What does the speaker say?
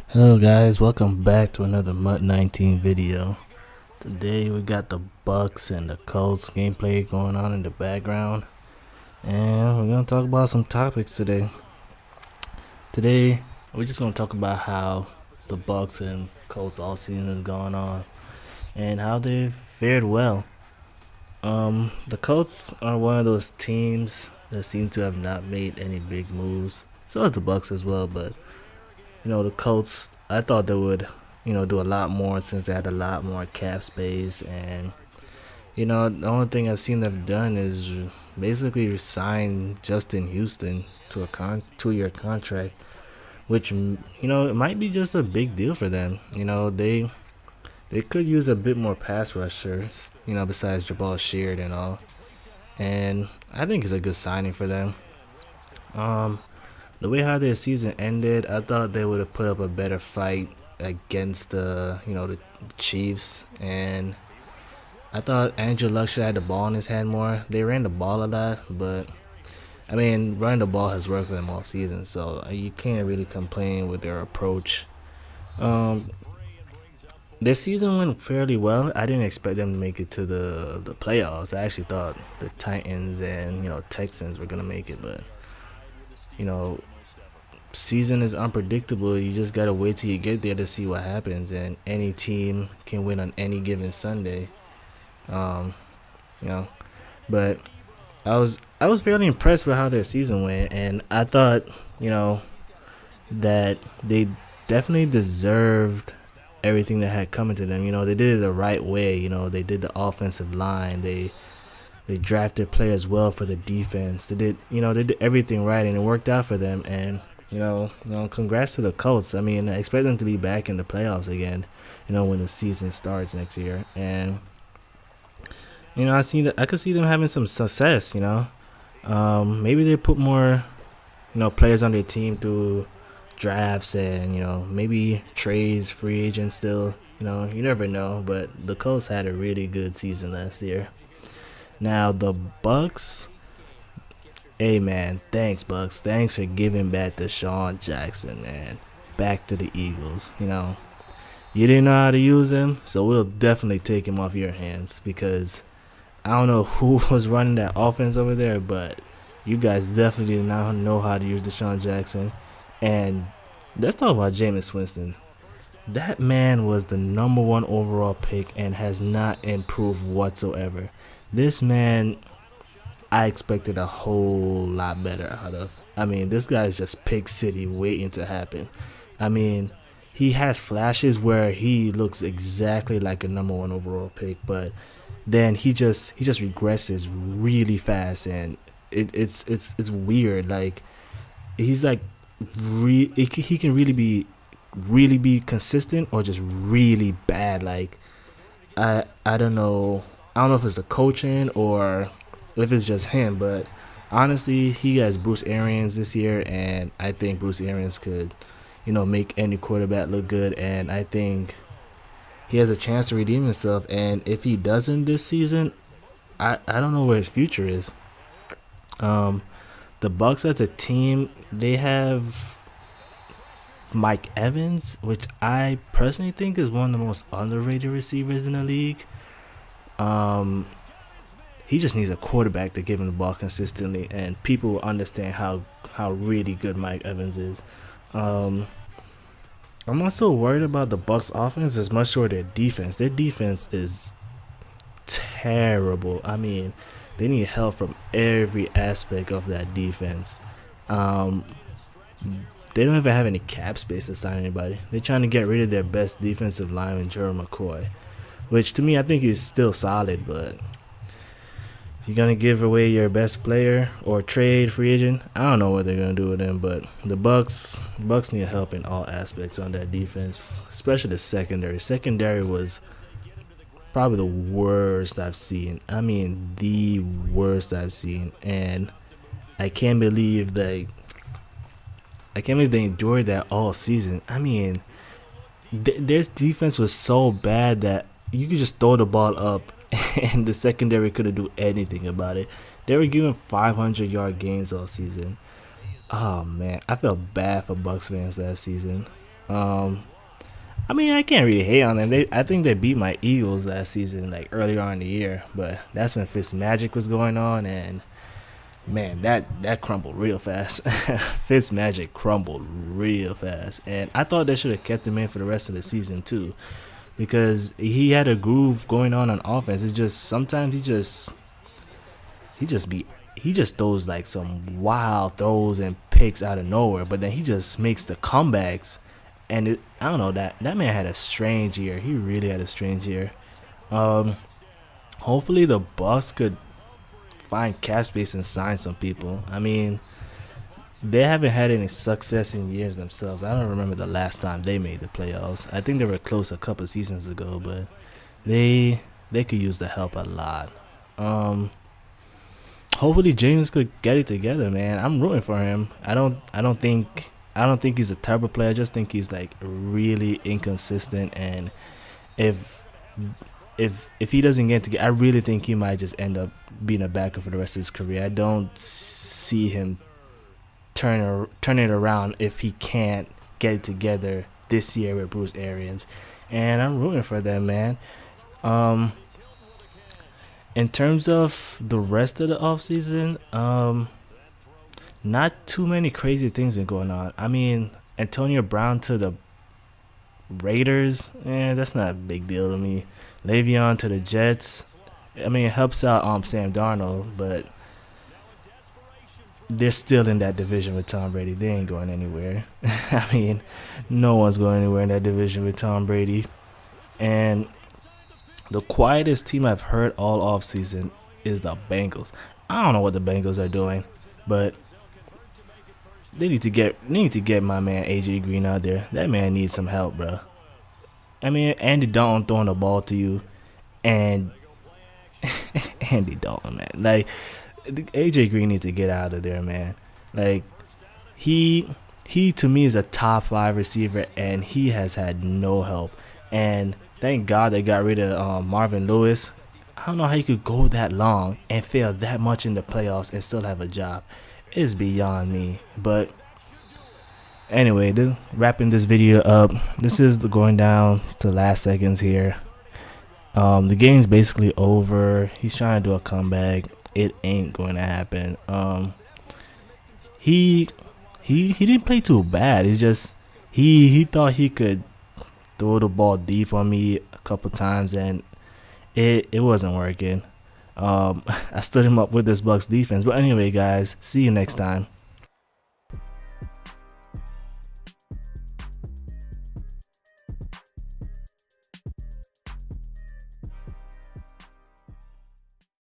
Hello guys, welcome back to another MUT 19 video. Today we got the Bucks and the Colts gameplay going on in the background, and we're gonna talk about some topics today. Today we're just gonna talk about how the Bucks and Colts all season is going on and how they fared well. The Colts are one of those teams that seem to have not made any big moves. So is the Bucks as well, but the Colts, I thought they would, do a lot more since they had a lot more cap space. And, the only thing I've seen they've done is basically resign Justin Houston to a 2-year contract, which, it might be just a big deal for them. They could use a bit more pass rushers, besides Jabal Sheard and all. And I think it's a good signing for them. The way how their season ended, I thought they would have put up a better fight against the Chiefs, and I thought Andrew Luck should have had the ball in his hand more. They ran the ball a lot, but I mean, running the ball has worked for them all season, so you can't really complain with their approach. Their season went fairly well. I didn't expect them to make it to the playoffs. I actually thought the Titans and Texans were gonna make it, but season is unpredictable. You just gotta wait till you get there to see what happens, and any team can win on any given Sunday. But I was fairly impressed with how their season went, and I thought that they definitely deserved everything that had coming to them. They did it the right way. They did the offensive line. They drafted players well for the defense. They did everything right, and it worked out for them. And congrats to the Colts. I mean, I expect them to be back in the playoffs again, when the season starts next year. And I could see them having some success. Maybe they put more players on their team through drafts and maybe trades, free agents still. You never know. But the Colts had a really good season last year. Now the Bucks. Hey man, thanks Bucks. Thanks for giving back to Deshaun Jackson, man. Back to the Eagles. You didn't know how to use him, so we'll definitely take him off your hands, because I don't know who was running that offense over there, but you guys definitely did not know how to use Deshaun Jackson. And let's talk about Jameis Winston. That man was the #1 overall pick and has not improved whatsoever. This man, I expected a whole lot better out of. I mean, this guy's just pig city waiting to happen. I mean, he has flashes where he looks exactly like a #1 overall pick, but then he just regresses really fast, and it's weird. Like, he's like he can really be consistent or just really bad. Like, I don't know. I don't know if it's the coaching or if it's just him, but honestly, he has Bruce Arians this year, and I think Bruce Arians could, make any quarterback look good, and I think he has a chance to redeem himself. And if he doesn't this season, I don't know where his future is. The Bucks as a team, they have Mike Evans, which I personally think is one of the most underrated receivers in the league. He just needs a quarterback to give him the ball consistently, and people will understand how really good Mike Evans is. I'm not so worried about the Bucks offense as much as their defense. Their defense is terrible. I mean, they need help from every aspect of that defense. They don't even have any cap space to sign anybody. They're trying to get rid of their best defensive lineman, Gerald McCoy, which to me, I think he's still solid, but you're going to give away your best player or trade free agent? I don't know what they're going to do with him, but the Bucks need help in all aspects on that defense, especially the secondary. Secondary was probably the worst I've seen. I mean, the worst I've seen. And I can't believe they endured that all season. I mean, their defense was so bad that you could just throw the ball up and the secondary couldn't do anything about it. They were giving 500-yard games all season. Oh man, I felt bad for Bucks fans last season. Um, I mean, I can't really hate on them. I think they beat my Eagles last season, like earlier on in the year, but that's when Fitz Magic was going on, and man, that crumbled real fast. Fitz Magic crumbled real fast, and I thought they should have kept him in for the rest of the season too, because he had a groove going on offense. It's just sometimes he just throws like some wild throws and picks out of nowhere, but then he just makes the comebacks. And I don't know, that man had a strange year. He really had a strange year. Um, Hopefully the Bucks could find cap space and sign some people. I mean, they haven't had any success in years themselves. I don't remember the last time they made the playoffs. I think they were close a couple seasons ago, but they could use the help a lot. Um, Hopefully James could get it together, man. I'm rooting for him. I don't think he's a terrible player. I just think he's like really inconsistent, and if if he doesn't get together, I really think he might just end up being a backup for the rest of his career. I don't see him turn it around if he can't get it together this year with Bruce Arians, and I'm rooting for them, man. Um, in terms of the rest of the offseason, not too many crazy things been going on. I mean, Antonio Brown to the Raiders, that's not a big deal to me. Le'Veon to the Jets. I mean, it helps out Sam Darnold, but they're still in that division with Tom Brady. They ain't going anywhere. I mean, no one's going anywhere in that division with Tom Brady. And the quietest team I've heard all offseason is the Bengals. I don't know what the Bengals are doing, but they need to get my man AJ Green out there. That man needs some help, bro. I mean, Andy Dalton throwing the ball to you, and Andy Dalton, man. Like, AJ Green needs to get out of there, man. Like, he to me is a top 5 receiver, and he has had no help. And thank God they got rid of Marvin Lewis. I don't know how you could go that long and fail that much in the playoffs and still have a job. It's beyond me. But anyway, wrapping this video up. This is going down to the last seconds here. The game's basically over. He's trying to do a comeback. It ain't going to happen. He didn't play too bad. It's just he thought he could throw the ball deep on me a couple times, and it wasn't working. I stood him up with this Bucks defense. But anyway, guys, see you next time.